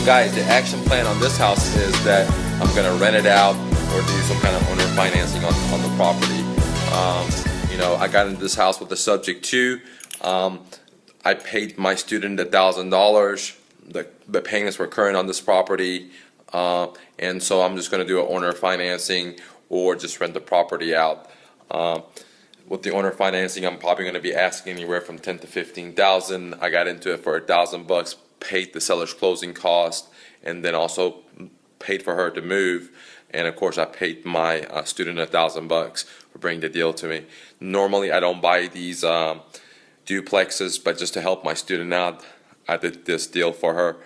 guys, the action plan on this house is that I'm gonna rent it out or do some kind of owner financing on the property. You know, I got into this house with the subject to. I paid my student $1,000. The payments were current on this property, and so I'm just gonna do an owner financing or just rent the property out. With the owner financing, I'm probably going to be asking anywhere from $10,000 to $15,000. I got into it for $1,000, paid the seller's closing cost, and then also paid for her to move. And of course, I paid my student $1,000 for bringing the deal to me. Normally, I don't buy these duplexes, but just to help my student out, I did this deal for her.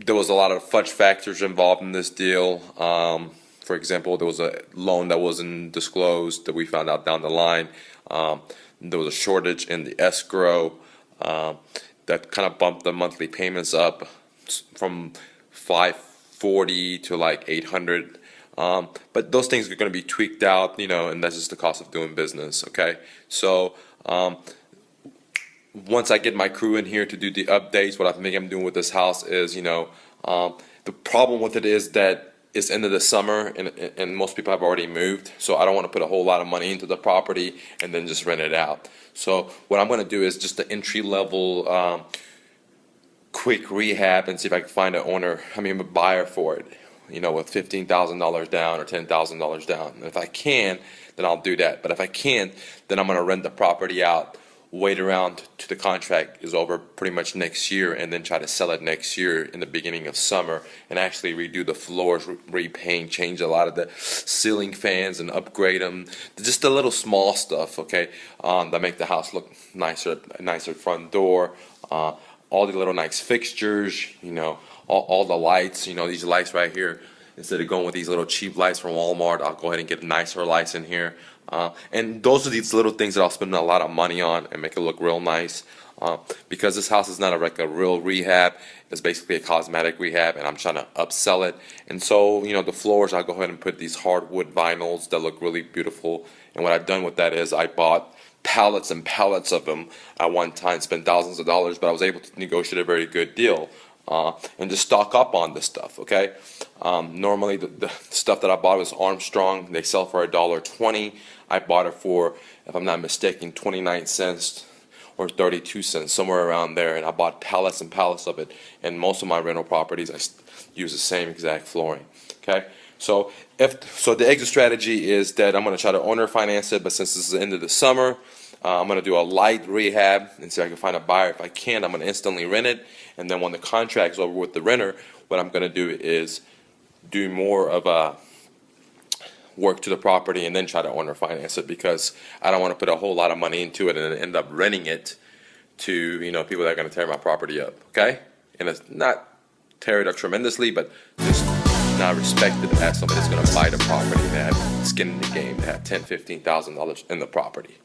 There was a lot of fudge factors involved in this deal. For example, there was a loan that wasn't disclosed that we found out down the line. There was a shortage in the escrow that kind of bumped the monthly payments up from $540 to like $800. But those things are going to be tweaked out, you know, and that's just the cost of doing business. Okay, so once I get my crew in here to do the updates, what I think I'm doing with this house is, you know, the problem with it is that it's end of the summer and most people have already moved, so I don't want to put a whole lot of money into the property and then just rent it out. So what I'm going to do is just the entry level quick rehab and see if I can find a buyer for it, you know, with $15,000 down or $10,000 down. And if I can, then I'll do that. But if I can't, then I'm going to rent the property out, wait around till the contract is over pretty much next year, and then try to sell it next year in the beginning of summer and actually redo the floors, repaint, change a lot of the ceiling fans and upgrade them. Just the little small stuff, okay, that make the house look nicer, a nicer front door, all the little nice fixtures, you know, all the lights, you know, these lights right here. Instead of going with these little cheap lights from Walmart, I'll go ahead and get nicer lights in here. And those are these little things that I'll spend a lot of money on and make it look real nice. Because this house is not like a real rehab, it's basically a cosmetic rehab, and I'm trying to upsell it. And so, you know, the floors, I'll go ahead and put these hardwood vinyls that look really beautiful. And what I've done with that is I bought pallets and pallets of them at one time, spent thousands of dollars, but I was able to negotiate a very good deal. And just stock up on this stuff, okay? Normally the stuff that I bought was Armstrong. They sell for $1.20. I bought it for, if I'm not mistaken, 29 cents or 32 cents, somewhere around there. And I bought pallets and pallets of it. And most of my rental properties, I use the same exact flooring, okay? So the exit strategy is that I'm going to try to owner finance it, but since this is the end of the summer, I'm going to do a light rehab and see if I can find a buyer. If I can, I'm going to instantly rent it. And then when the contract's over with the renter, what I'm going to do is do more of a work to the property and then try to owner finance it, because I don't want to put a whole lot of money into it and then end up renting it to, you know, people that are going to tear my property up. Okay? And it's not tear it up tremendously, but just not respected as somebody that's going to buy the property and have skin in the game, to have $10,000, $15,000 in the property.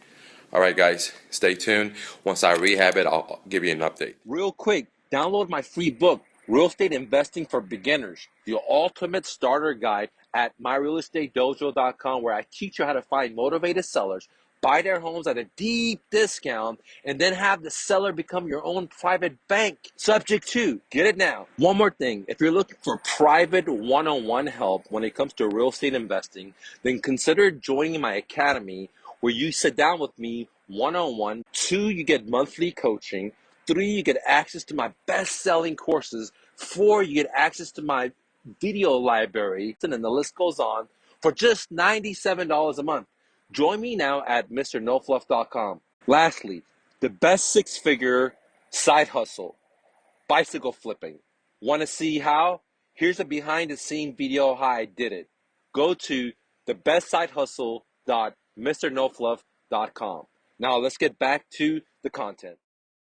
All right, guys, stay tuned. Once I rehab it, I'll give you an update. Real quick, download my free book, Real Estate Investing for Beginners, the ultimate starter guide at myrealestatedojo.com, where I teach you how to find motivated sellers, buy their homes at a deep discount, and then have the seller become your own private bank. Subject to, get it now. One more thing, if you're looking for private one-on-one help when it comes to real estate investing, then consider joining my academy, where you sit down with me one-on-one. 2, you get monthly coaching. 3, you get access to my best-selling courses. 4, you get access to my video library, and then the list goes on, for just $97 a month. Join me now at MrNoFluff.com. Lastly, the best 6-figure side hustle, bicycle flipping. Want to see how? Here's a behind-the-scene video how I did it. Go to thebestsidehustle.MrNoFluff.com. Now let's get back to the content.